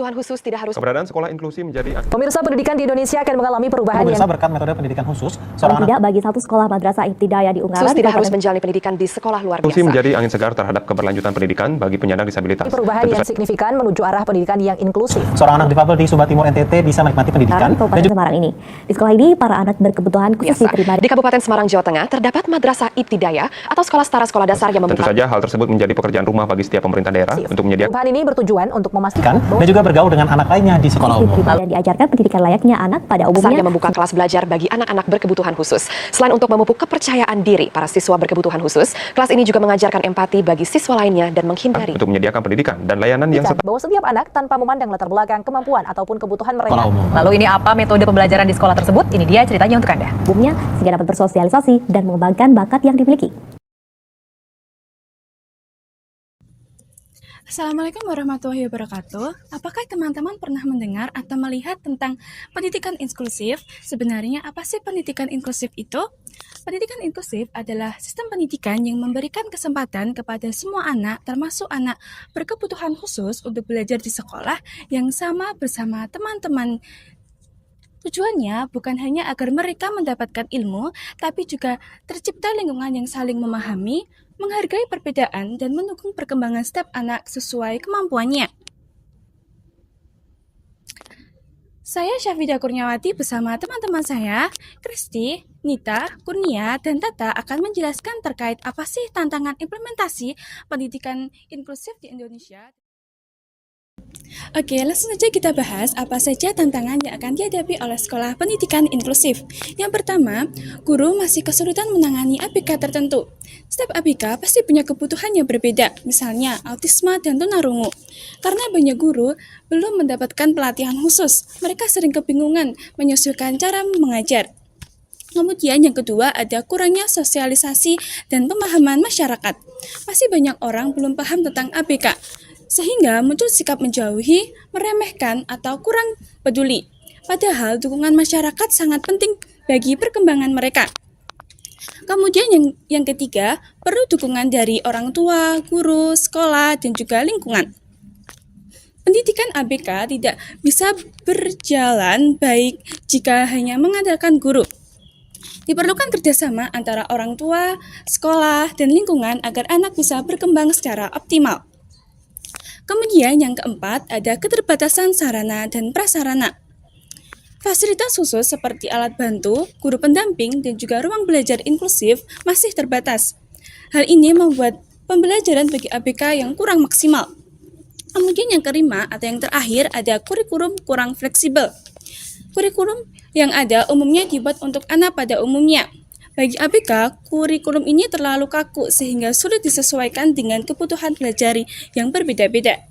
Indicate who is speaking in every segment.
Speaker 1: berkebutuhan khusus tidak harus.
Speaker 2: Keberadaan sekolah inklusi menjadi...
Speaker 3: Pemirsa, pendidikan di Indonesia akan mengalami perubahan
Speaker 4: Pemirsa,
Speaker 3: yang...
Speaker 4: berkat metode pendidikan khusus, seorang
Speaker 5: tidak bagi satu sekolah madrasah Ibtidaiyah di Ungaran
Speaker 1: Khusus tidak harus menjalani pendidikan di sekolah luar
Speaker 2: Inklusi
Speaker 1: biasa.
Speaker 2: menjadi angin segar terhadap keberlanjutan pendidikan bagi penyandang disabilitas.
Speaker 3: Perubahan yang signifikan menuju arah pendidikan yang inklusif.
Speaker 4: seorang anak difabel di Sumba Timur NTT bisa menikmati pendidikan.
Speaker 5: Kabupaten Semarang ini. Di sekolah ini, para anak berkebutuhan khusus diterima.
Speaker 1: Di Kabupaten Semarang, Jawa Tengah, terdapat Madrasah Ibtidaiyah atau sekolah setara sekolah dasar yang
Speaker 2: Tentu saja hal tersebut menjadi pekerjaan rumah bagi setiap pemerintah daerah untuk menyediakan
Speaker 3: Perubahan ini bertujuan untuk memastikan
Speaker 4: dan juga bergaul dengan anak lainnya di sekolah umum.
Speaker 5: Dan diajarkan pendidikan layaknya anak pada umumnya.
Speaker 1: yang membuka kelas belajar bagi anak-anak berkebutuhan khusus. Selain untuk memupuk kepercayaan diri para siswa berkebutuhan khusus, kelas ini juga mengajarkan empati bagi siswa lainnya dan menghindari
Speaker 2: untuk menyediakan pendidikan dan layanan yang setara.
Speaker 3: bahwa setiap anak tanpa memandang latar belakang, kemampuan ataupun kebutuhan mereka.
Speaker 4: Sekolah umum.
Speaker 6: Lalu ini apa metode pembelajaran di sekolah tersebut? Ini dia ceritanya untuk Anda.
Speaker 5: Umumnya sehingga dapat bersosialisasi dan mengembangkan bakat yang dimiliki.
Speaker 7: Assalamualaikum warahmatullahi wabarakatuh. Apakah teman-teman pernah mendengar atau melihat tentang pendidikan inklusif? Sebenarnya apa sih pendidikan inklusif itu? Pendidikan inklusif adalah sistem pendidikan yang memberikan kesempatan kepada semua anak, termasuk anak berkebutuhan khusus, untuk belajar di sekolah yang sama bersama teman-teman. Tujuannya bukan hanya agar mereka mendapatkan ilmu, tapi juga tercipta lingkungan yang saling memahami, menghargai perbedaan, dan mendukung perkembangan setiap anak sesuai kemampuannya. Saya Syafida Kurniawati bersama teman-teman saya, Kristi, Nita, Kurnia, dan Tata akan menjelaskan terkait apa sih tantangan implementasi pendidikan inklusif di Indonesia. Oke, langsung saja kita bahas apa saja tantangan yang akan dihadapi oleh sekolah pendidikan inklusif. Yang pertama, guru masih kesulitan menangani ABK tertentu. Setiap ABK pasti punya kebutuhan yang berbeda, misalnya autisme dan tunarungu. Karena banyak guru belum mendapatkan pelatihan khusus, mereka sering kebingungan menyesuaikan cara mengajar. Kemudian yang kedua ada kurangnya sosialisasi dan pemahaman masyarakat. Masih banyak orang belum paham tentang ABK, sehingga muncul sikap menjauhi, meremehkan, atau kurang peduli. Padahal dukungan masyarakat sangat penting bagi perkembangan mereka. Kemudian yang ketiga, perlu dukungan dari orang tua, guru, sekolah, dan juga lingkungan. Pendidikan ABK tidak bisa berjalan baik jika hanya mengandalkan guru. Diperlukan kerjasama antara orang tua, sekolah, dan lingkungan agar anak bisa berkembang secara optimal. Kemudian yang keempat ada keterbatasan sarana dan prasarana. Fasilitas khusus seperti alat bantu, guru pendamping, dan juga ruang belajar inklusif masih terbatas. Hal ini membuat pembelajaran bagi ABK yang kurang maksimal. Kemudian yang kelima atau yang terakhir ada kurikulum kurang fleksibel. Kurikulum yang ada umumnya dibuat untuk anak pada umumnya. Bagi ABK, kurikulum ini terlalu kaku sehingga sulit disesuaikan dengan kebutuhan belajar yang berbeda-beda.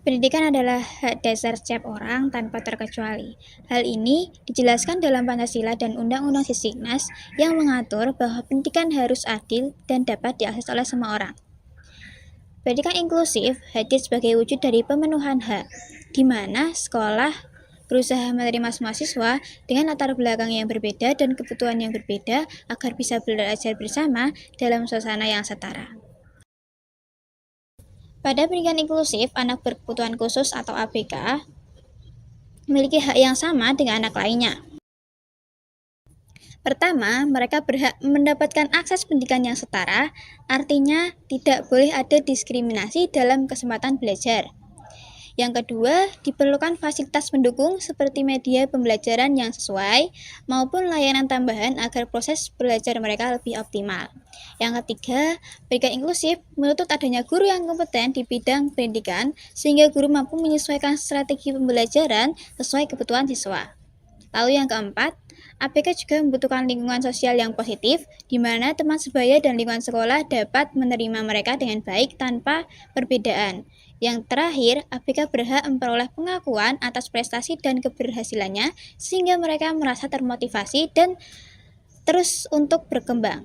Speaker 8: Pendidikan adalah hak dasar setiap orang tanpa terkecuali. Hal ini dijelaskan dalam Pancasila dan Undang-Undang Sisdiknas yang mengatur bahwa pendidikan harus adil dan dapat diakses oleh semua orang. Pendidikan inklusif hadir sebagai wujud dari pemenuhan hak, di mana sekolah berusaha menerima semua siswa dengan latar belakang yang berbeda dan kebutuhan yang berbeda agar bisa belajar bersama dalam suasana yang setara. Pada pendidikan inklusif, anak berkebutuhan khusus atau ABK memiliki hak yang sama dengan anak lainnya. Pertama, mereka berhak mendapatkan akses pendidikan yang setara, artinya tidak boleh ada diskriminasi dalam kesempatan belajar. Yang kedua, diperlukan fasilitas pendukung seperti media pembelajaran yang sesuai maupun layanan tambahan agar proses belajar mereka lebih optimal. Yang ketiga, pendidikan inklusif menuntut adanya guru yang kompeten di bidang pendidikan sehingga guru mampu menyesuaikan strategi pembelajaran sesuai kebutuhan siswa. Lalu yang keempat, ABK juga membutuhkan lingkungan sosial yang positif, di mana teman sebaya dan lingkungan sekolah dapat menerima mereka dengan baik tanpa perbedaan. Yang terakhir, ABK berhak memperoleh pengakuan atas prestasi dan keberhasilannya, sehingga mereka merasa termotivasi dan terus untuk berkembang.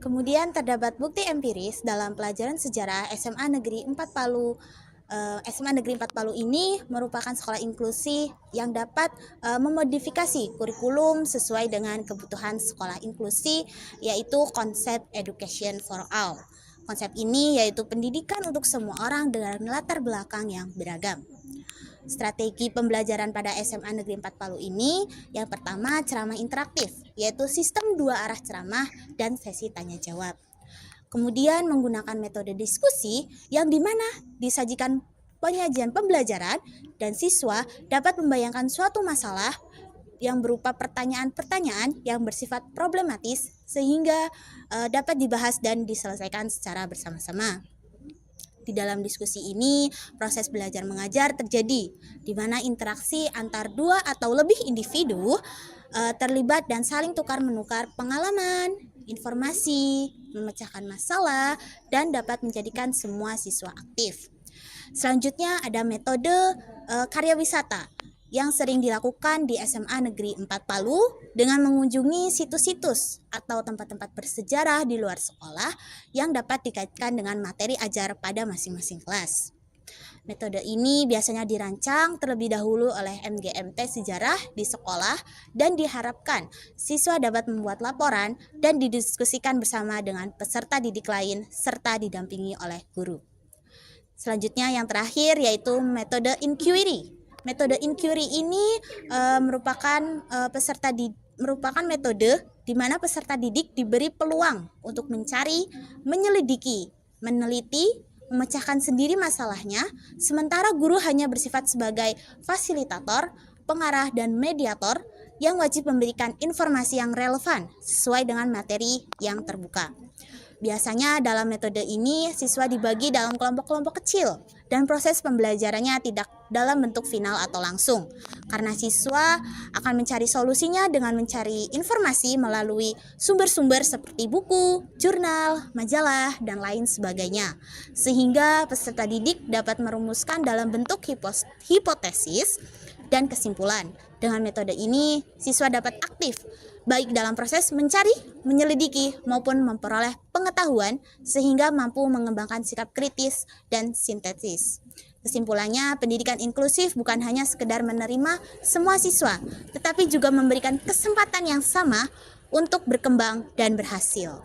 Speaker 9: Kemudian terdapat bukti empiris dalam pelajaran sejarah SMA Negeri 4 Palu. SMA Negeri 4 Palu ini merupakan sekolah inklusi yang dapat memodifikasi kurikulum sesuai dengan kebutuhan sekolah inklusi, yaitu konsep education for all. Konsep ini yaitu pendidikan untuk semua orang dengan latar belakang yang beragam. Strategi pembelajaran pada SMA Negeri 4 Palu ini, yang pertama ceramah interaktif, yaitu sistem 2 arah ceramah dan sesi tanya jawab. Kemudian menggunakan metode diskusi yang dimana disajikan penyajian pembelajaran dan siswa dapat membayangkan suatu masalah yang berupa pertanyaan-pertanyaan yang bersifat problematis sehingga dapat dibahas dan diselesaikan secara bersama-sama. Di dalam diskusi ini, proses belajar mengajar terjadi, di mana interaksi antar 2 atau lebih individu terlibat dan saling tukar-menukar pengalaman, informasi, memecahkan masalah, dan dapat menjadikan semua siswa aktif. Selanjutnya ada metode karya wisata yang sering dilakukan di SMA Negeri 4 Palu dengan mengunjungi situs-situs atau tempat-tempat bersejarah di luar sekolah yang dapat dikaitkan dengan materi ajar pada masing-masing kelas. Metode ini biasanya dirancang terlebih dahulu oleh MGMT Sejarah di sekolah dan diharapkan siswa dapat membuat laporan dan didiskusikan bersama dengan peserta didik lain serta didampingi oleh guru. Selanjutnya yang terakhir yaitu metode inquiry. Metode inquiry ini merupakan metode di mana peserta didik diberi peluang untuk mencari, menyelidiki, meneliti, memecahkan sendiri masalahnya, sementara guru hanya bersifat sebagai fasilitator, pengarah, dan mediator yang wajib memberikan informasi yang relevan sesuai dengan materi yang terbuka. Biasanya dalam metode ini siswa dibagi dalam kelompok-kelompok kecil dan proses pembelajarannya tidak dalam bentuk final atau langsung. Karena siswa akan mencari solusinya dengan mencari informasi melalui sumber-sumber seperti buku, jurnal, majalah, dan lain sebagainya. Sehingga peserta didik dapat merumuskan dalam bentuk hipotesis dan kesimpulan. Dengan metode ini, siswa dapat aktif baik dalam proses mencari, menyelidiki, maupun memperoleh pengetahuan sehingga mampu mengembangkan sikap kritis dan sintetis. Kesimpulannya, pendidikan inklusif bukan hanya sekedar menerima semua siswa, tetapi juga memberikan kesempatan yang sama untuk berkembang dan berhasil.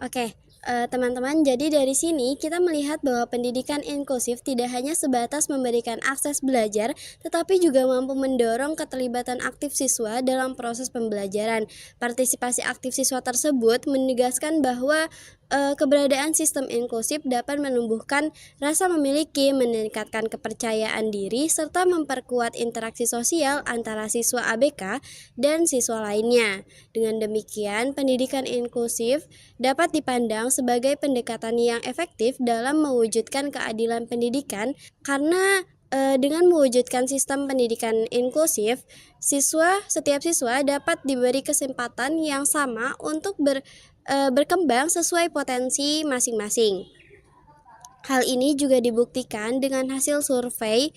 Speaker 10: Oke, teman-teman, jadi dari sini kita melihat bahwa pendidikan inklusif tidak hanya sebatas memberikan akses belajar, tetapi juga mampu mendorong keterlibatan aktif siswa dalam proses pembelajaran. Partisipasi aktif siswa tersebut menegaskan bahwa keberadaan sistem inklusif dapat menumbuhkan rasa memiliki, meningkatkan kepercayaan diri, serta memperkuat interaksi sosial antara siswa ABK dan siswa lainnya. Dengan demikian, pendidikan inklusif dapat dipandang sebagai pendekatan yang efektif dalam mewujudkan keadilan pendidikan karena dengan mewujudkan sistem pendidikan inklusif, setiap siswa dapat diberi kesempatan yang sama untuk berkembang sesuai potensi masing-masing. Hal ini juga dibuktikan dengan hasil survei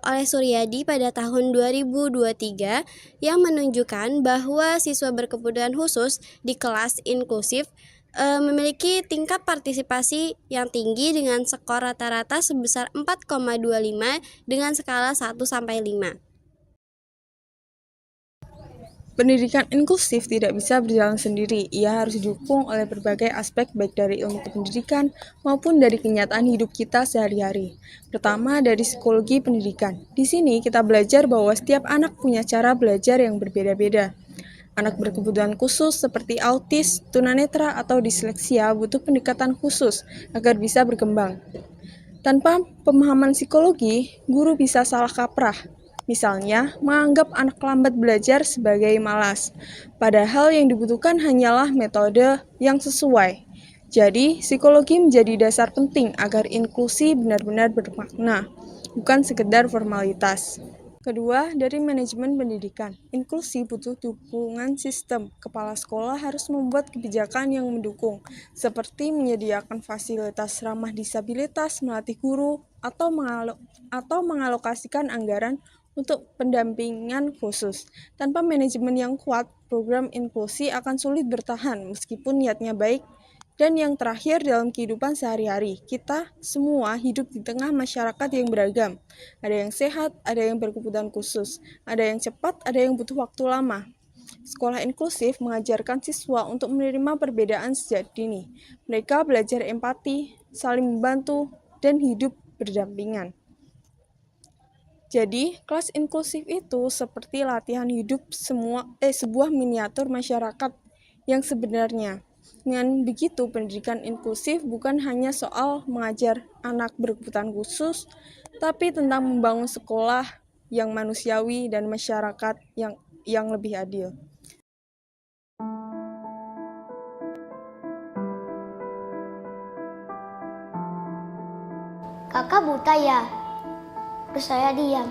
Speaker 10: oleh Suryadi pada tahun 2023 yang menunjukkan bahwa siswa berkebutuhan khusus di kelas inklusif memiliki tingkat partisipasi yang tinggi dengan skor rata-rata sebesar 4,25 dengan skala 1-5.
Speaker 11: Pendidikan inklusif tidak bisa berjalan sendiri. Ia harus didukung oleh berbagai aspek baik dari ilmu pendidikan maupun dari kenyataan hidup kita sehari-hari. Pertama, dari psikologi pendidikan. Di sini kita belajar bahwa setiap anak punya cara belajar yang berbeda-beda. Anak berkebutuhan khusus seperti autis, tunanetra, atau disleksia butuh pendekatan khusus agar bisa berkembang. Tanpa pemahaman psikologi, guru bisa salah kaprah. Misalnya, menganggap anak lambat belajar sebagai malas, padahal yang dibutuhkan hanyalah metode yang sesuai. Jadi, psikologi menjadi dasar penting agar inklusi benar-benar bermakna, bukan sekedar formalitas. Kedua, dari manajemen pendidikan. Inklusi butuh dukungan sistem. Kepala sekolah harus membuat kebijakan yang mendukung, seperti menyediakan fasilitas ramah disabilitas, melatih guru, atau mengalokasikan anggaran untuk pendampingan khusus. Tanpa manajemen yang kuat, program inklusi akan sulit bertahan meskipun niatnya baik. Dan yang terakhir, dalam kehidupan sehari-hari, kita semua hidup di tengah masyarakat yang beragam. Ada yang sehat, ada yang berkebutuhan khusus, ada yang cepat, ada yang butuh waktu lama. Sekolah inklusif mengajarkan siswa untuk menerima perbedaan sejak dini. Mereka belajar empati, saling membantu, dan hidup berdampingan. Jadi, kelas inklusif itu seperti latihan hidup sebuah miniatur masyarakat yang sebenarnya. Dengan begitu, pendidikan inklusif bukan hanya soal mengajar anak berkebutuhan khusus, tapi tentang membangun sekolah yang manusiawi dan masyarakat yang lebih adil.
Speaker 10: Kakak buta ya? Terus saya diam.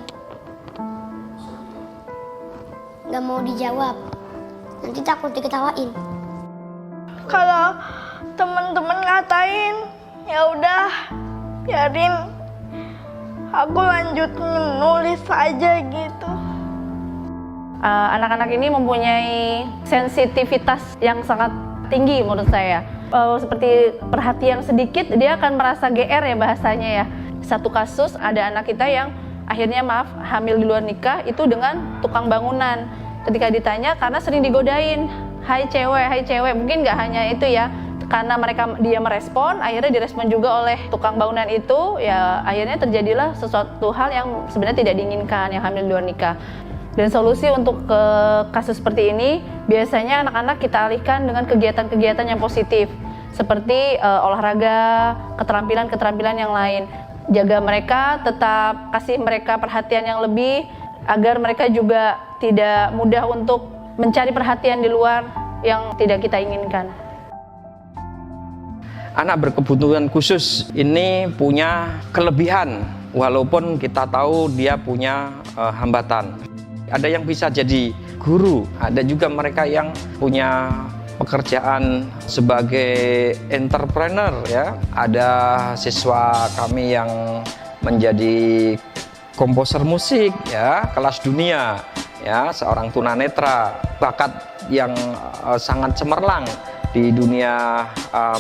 Speaker 10: Gak mau dijawab. Nanti takut diketawain.
Speaker 12: Kalau teman-teman ngatain, ya udah biarin. Aku lanjut nulis aja gitu.
Speaker 13: Anak-anak ini mempunyai sensitivitas yang sangat tinggi menurut saya. Seperti perhatian sedikit dia akan merasa GR ya bahasanya ya. Satu kasus ada anak kita yang akhirnya hamil di luar nikah itu dengan tukang bangunan. Ketika ditanya karena sering digodain, hai cewek, mungkin nggak hanya itu ya. Karena dia merespon, akhirnya direspon juga oleh tukang bangunan itu, ya akhirnya terjadilah sesuatu hal yang sebenarnya tidak diinginkan, yang hamil di luar nikah. Dan solusi untuk kasus seperti ini, biasanya anak-anak kita alihkan dengan kegiatan-kegiatan yang positif, seperti olahraga, keterampilan-keterampilan yang lain. Jaga mereka, tetap kasih mereka perhatian yang lebih, agar mereka juga tidak mudah untuk mencari perhatian di luar yang tidak kita inginkan.
Speaker 14: Anak berkebutuhan khusus ini punya kelebihan, walaupun kita tahu dia punya hambatan. Ada yang bisa jadi guru, ada juga mereka yang punya pekerjaan sebagai entrepreneur ya. Ada siswa kami yang menjadi komposer musik ya, kelas dunia ya, seorang tunanetra, bakat yang sangat cemerlang di dunia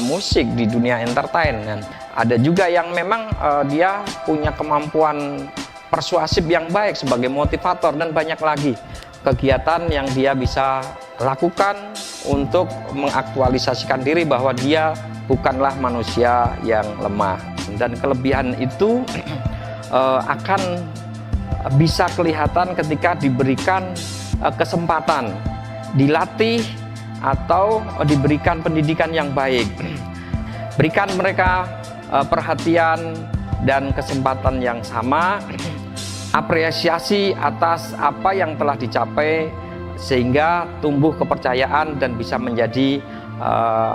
Speaker 14: musik, di dunia entertain. Dan ada juga yang memang dia punya kemampuan persuasif yang baik sebagai motivator, dan banyak lagi kegiatan yang dia bisa lakukan untuk mengaktualisasikan diri bahwa dia bukanlah manusia yang lemah. Dan kelebihan itu akan bisa kelihatan ketika diberikan kesempatan, dilatih atau diberikan pendidikan yang baik. Berikan mereka perhatian dan kesempatan yang sama, apresiasi atas apa yang telah dicapai, sehingga tumbuh kepercayaan dan bisa menjadi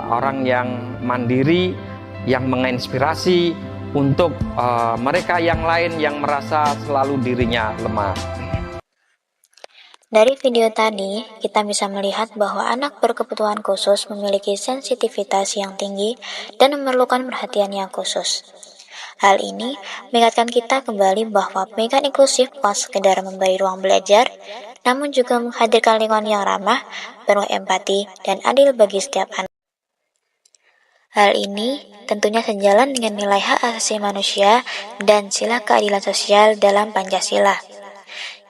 Speaker 14: orang yang mandiri, yang menginspirasi untuk mereka yang lain yang merasa selalu dirinya lemah.
Speaker 15: Dari video tadi, kita bisa melihat bahwa anak berkebutuhan khusus memiliki sensitivitas yang tinggi dan memerlukan perhatian yang khusus. Hal ini mengingatkan kita kembali bahwa pendidikan inklusif bukan sekedar memberi ruang belajar, namun juga menghadirkan lingkungan yang ramah, penuh empati, dan adil bagi setiap anak. Hal ini tentunya sejalan dengan nilai hak asasi manusia dan sila keadilan sosial dalam Pancasila.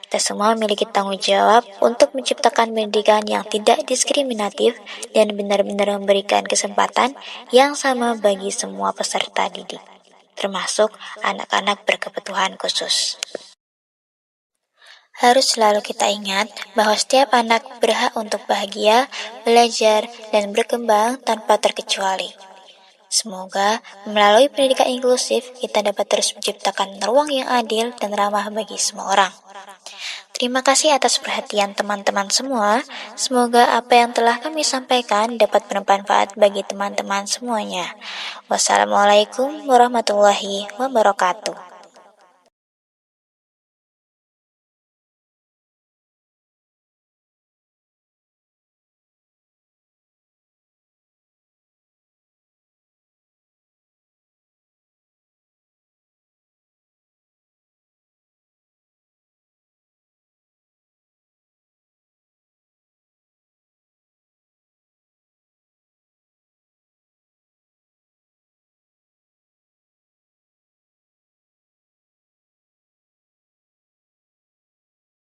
Speaker 15: Kita semua memiliki tanggung jawab untuk menciptakan pendidikan yang tidak diskriminatif dan benar-benar memberikan kesempatan yang sama bagi semua peserta didik, termasuk anak-anak berkebutuhan khusus. Harus selalu kita ingat bahwa setiap anak berhak untuk bahagia, belajar, dan berkembang tanpa terkecuali. Semoga melalui pendidikan inklusif kita dapat terus menciptakan ruang yang adil dan ramah bagi semua orang. Terima kasih atas perhatian teman-teman semua. Semoga apa yang telah kami sampaikan dapat bermanfaat bagi teman-teman semuanya. Wassalamualaikum warahmatullahi wabarakatuh.